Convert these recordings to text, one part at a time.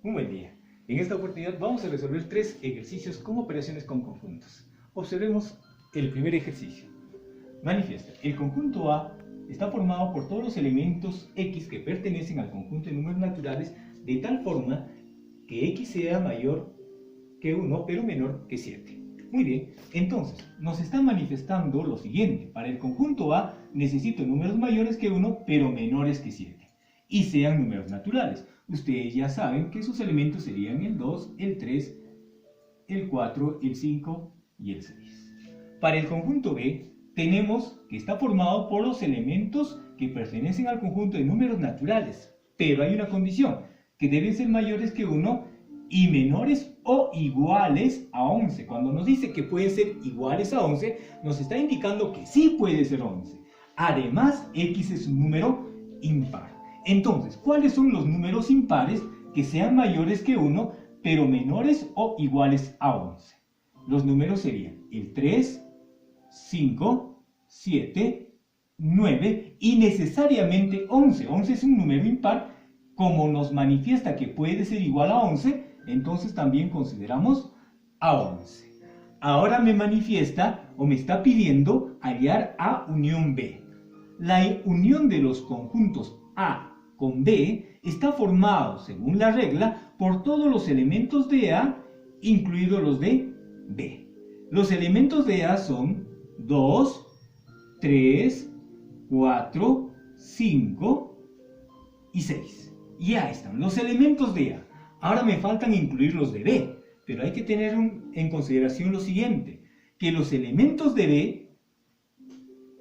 Un buen día. En esta oportunidad vamos a resolver tres ejercicios con operaciones con conjuntos. Observemos el primer ejercicio. Manifiesta, el conjunto A está formado por todos los elementos X que pertenecen al conjunto de números naturales de tal forma que X sea mayor que 1 pero menor que 7. Muy bien, entonces nos está manifestando lo siguiente. Para el conjunto A necesito números mayores que 1 pero menores que 7. Y sean números naturales. Ustedes ya saben que sus elementos serían el 2, el 3, el 4, el 5 y el 6. Para el conjunto B, tenemos que está formado por los elementos que pertenecen al conjunto de números naturales. Pero hay una condición, que deben ser mayores que 1 y menores o iguales a 11. Cuando nos dice que pueden ser iguales a 11, nos está indicando que sí puede ser 11. Además, X es un número impar. Entonces, ¿cuáles son los números impares que sean mayores que 1, pero menores o iguales a 11? Los números serían el 3, 5, 7, 9 y necesariamente 11. 11 es un número impar. Como nos manifiesta que puede ser igual a 11, entonces también consideramos a 11. Ahora me manifiesta o me está pidiendo hallar A unión B. La unión de los conjuntos A con B está formado, según la regla, por todos los elementos de A, incluidos los de B. Los elementos de A son 2, 3, 4, 5 y 6. Ya están los elementos de A. Ahora me faltan incluir los de B, pero hay que tener en consideración lo siguiente, que los elementos de B,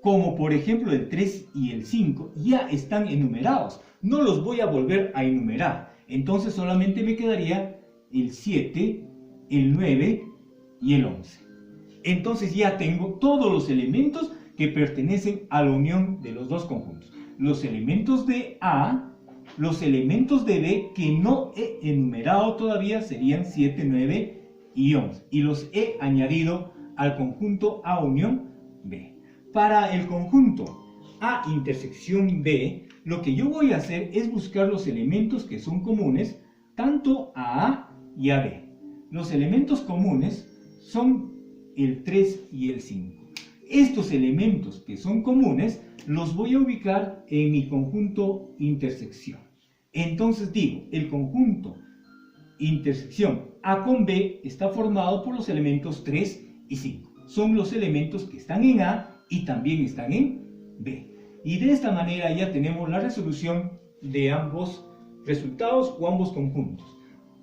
como por ejemplo el 3 y el 5, ya están enumerados. No los voy a volver a enumerar. Entonces solamente me quedaría el 7, el 9 y el 11. Entonces ya tengo todos los elementos que pertenecen a la unión de los dos conjuntos. Los elementos de A, los elementos de B que no he enumerado todavía serían 7, 9 y 11. Y los he añadido al conjunto A unión B. Para el conjunto A intersección B, lo que yo voy a hacer es buscar los elementos que son comunes tanto a A y a B. Los elementos comunes son el 3 y el 5. Estos elementos que son comunes los voy a ubicar en mi conjunto intersección. Entonces digo, el conjunto intersección A con B está formado por los elementos 3 y 5. Son los elementos que están en A y también están en B. Y de esta manera ya tenemos la resolución de ambos resultados o ambos conjuntos.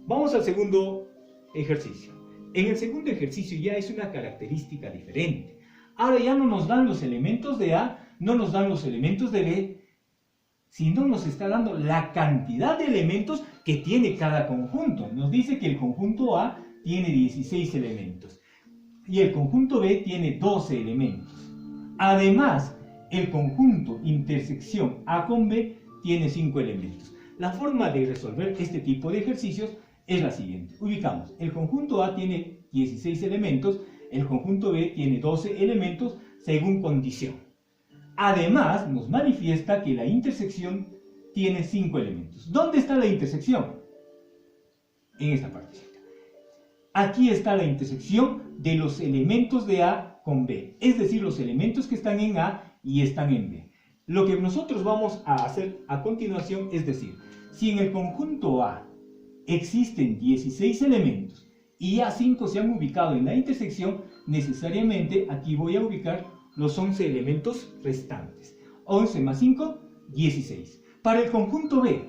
Vamos al segundo ejercicio. En el segundo ejercicio ya es una característica diferente. Ahora ya no nos dan los elementos de A, no nos dan los elementos de B, sino nos está dando la cantidad de elementos que tiene cada conjunto. Nos dice que el conjunto A tiene 16 elementos y el conjunto B tiene 12 elementos. Además, el conjunto intersección A con B tiene 5 elementos. La forma de resolver este tipo de ejercicios es la siguiente. Ubicamos, el conjunto A tiene 16 elementos, el conjunto B tiene 12 elementos según condición. Además, nos manifiesta que la intersección tiene 5 elementos. ¿Dónde está la intersección? En esta partecita. Aquí está la intersección de los elementos de A con B, es decir, los elementos que están en A y están en B. Lo que nosotros vamos a hacer a continuación es decir, si en el conjunto A existen 16 elementos y ya 5 se han ubicado en la intersección, necesariamente aquí voy a ubicar los 11 elementos restantes. 11 más 5, 16. Para el conjunto B,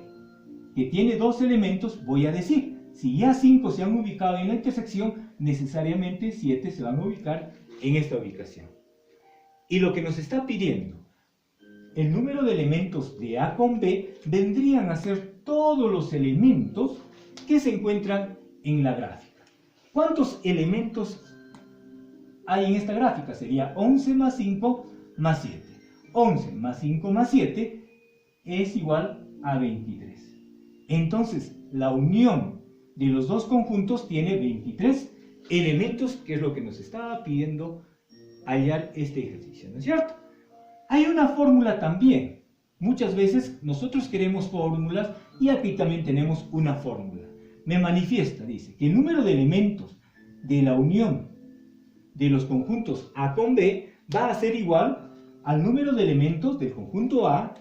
que tiene 2 elementos, voy a decir, si ya 5 se han ubicado en la intersección, necesariamente 7 se van a ubicar en esta ubicación. Y lo que nos está pidiendo, el número de elementos de A con B vendrían a ser todos los elementos que se encuentran en la gráfica. ¿Cuántos elementos hay en esta gráfica? Sería 11 más 5 más 7. 11 más 5 más 7 es igual a 23. Entonces, la unión de los dos conjuntos tiene 23 elementos, que es lo que nos estaba pidiendo hallar este ejercicio, ¿no es cierto? Hay una fórmula también. Muchas veces nosotros queremos fórmulas y aquí también tenemos una fórmula. me manifiesta, dice, que el número de elementos de la unión de los conjuntos A con B va a ser igual al número de elementos del conjunto A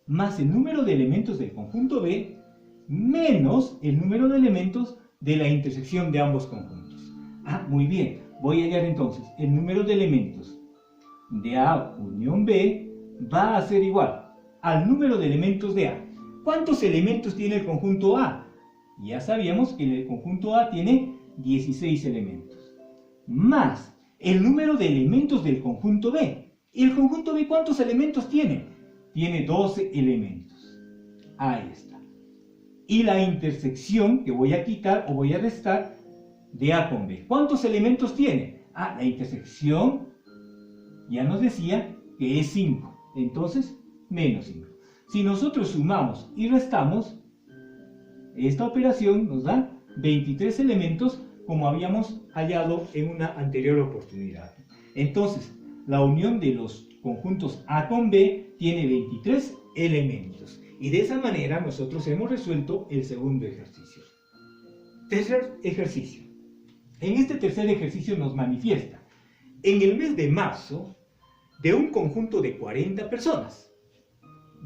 más el número de elementos del conjunto B menos el número de elementos de la intersección de ambos conjuntos. Ah, muy bien. Voy a hallar entonces el número de elementos de A unión B va a ser igual al número de elementos de A. ¿Cuántos elementos tiene el conjunto A? Ya sabíamos que el conjunto A tiene 16 elementos. Más el número de elementos del conjunto B. ¿Y el conjunto B cuántos elementos tiene? Tiene 12 elementos. Ahí está. Y la intersección que voy a quitar o voy a restar de A con B. ¿Cuántos elementos tiene? Ah, la intersección ya nos decía que es 5. Entonces, menos 5. Si nosotros sumamos y restamos, esta operación nos da 23 elementos como habíamos hallado en una anterior oportunidad. Entonces, la unión de los conjuntos A con B tiene 23 elementos. Y de esa manera nosotros hemos resuelto el segundo ejercicio. Tercer ejercicio. En este tercer ejercicio nos manifiesta, en el mes de marzo, de un conjunto de 40 personas,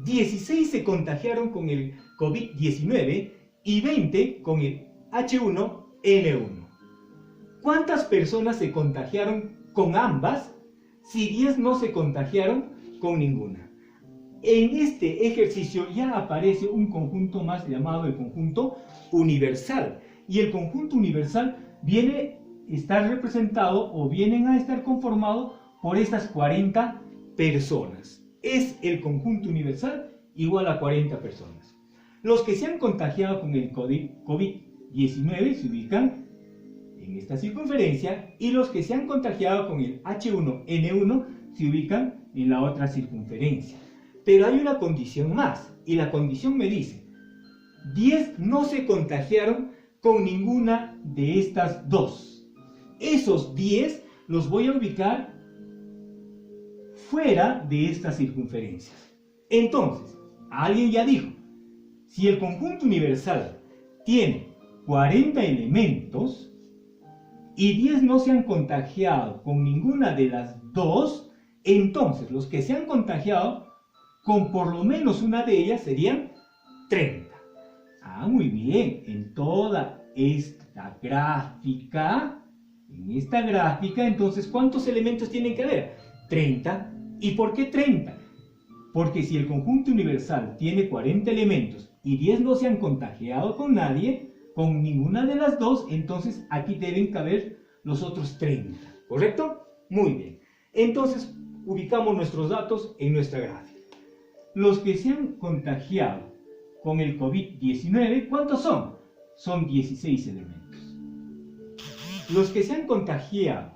16 se contagiaron con el COVID-19 y 20 con el H1N1. ¿Cuántas personas se contagiaron con ambas si 10 no se contagiaron con ninguna? En este ejercicio ya aparece un conjunto más llamado el conjunto universal. Y el conjunto universal viene a estar representado o vienen a estar conformado por estas 40 personas. Es el conjunto universal igual a 40 personas. Los que se han contagiado con el COVID-19 se ubican en esta circunferencia y los que se han contagiado con el H1N1 se ubican en la otra circunferencia. Pero hay una condición más, y la condición me dice, 10 no se contagiaron con ninguna de estas dos. Esos 10 los voy a ubicar fuera de estas circunferencias. Entonces, alguien ya dijo, si el conjunto universal tiene 40 elementos y 10 no se han contagiado con ninguna de las dos, entonces los que se han contagiado con por lo menos una de ellas serían 30. Ah, muy bien. En toda esta gráfica, entonces, ¿cuántos elementos tienen que haber? 30. ¿Y por qué 30? Porque si el conjunto universal tiene 40 elementos y 10 no se han contagiado con nadie, con ninguna de las dos, entonces aquí deben caber los otros 30. ¿Correcto? Muy bien. Entonces, ubicamos nuestros datos en nuestra gráfica. Los que se han contagiado con el COVID-19, ¿cuántos son? Son 16 elementos. Los que se han contagiado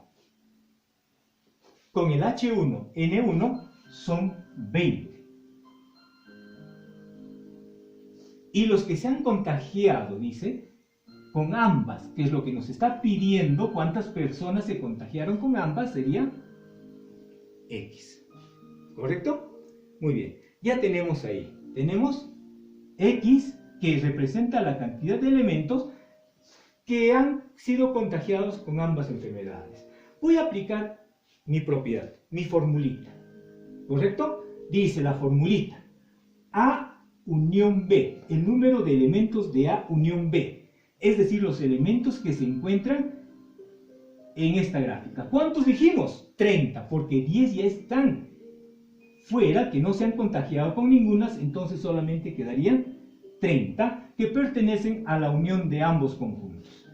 con el H1N1 son 20. Y los que se han contagiado, dice, con ambas, que es lo que nos está pidiendo, cuántas personas se contagiaron con ambas, sería X. ¿Correcto? Muy bien. Ya tenemos ahí, tenemos X, que representa la cantidad de elementos que han sido contagiados con ambas enfermedades. Voy a aplicar mi propiedad, mi formulita. ¿Correcto? Dice la formulita, A unión B, el número de elementos de A unión B, es decir, los elementos que se encuentran en esta gráfica. ¿Cuántos dijimos? 30, porque 10 ya están fuera, que no se han contagiado con ninguna, entonces solamente quedarían 30 que pertenecen a la unión de ambos conjuntos.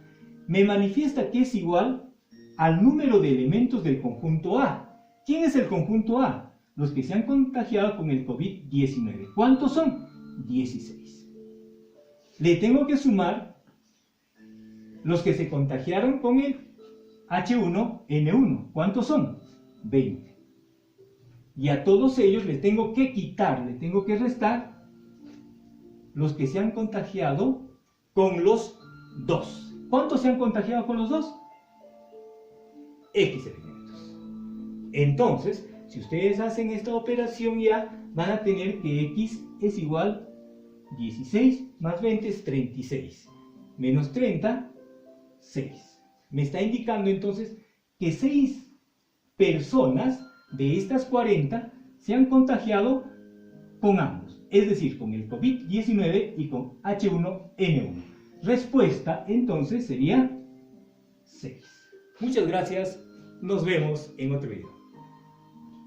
Me manifiesta que es igual al número de elementos del conjunto A. ¿Quién es el conjunto A? Los que se han contagiado con el COVID-19. ¿Cuántos son? 16. Le tengo que sumar los que se contagiaron con el H1N1. ¿Cuántos son? 20. Y a todos ellos les tengo que quitar, le tengo que restar los que se han contagiado con los dos. ¿Cuántos se han contagiado con los dos? X elementos. Entonces, si ustedes hacen esta operación ya van a tener que X es igual 16 más 20 es 36. menos 30, 6. Me está indicando entonces que 6 personas de estas 40 se han contagiado con ambos, es decir, con el COVID-19 y con H1N1. Respuesta entonces sería 6. Muchas gracias, nos vemos en otro video.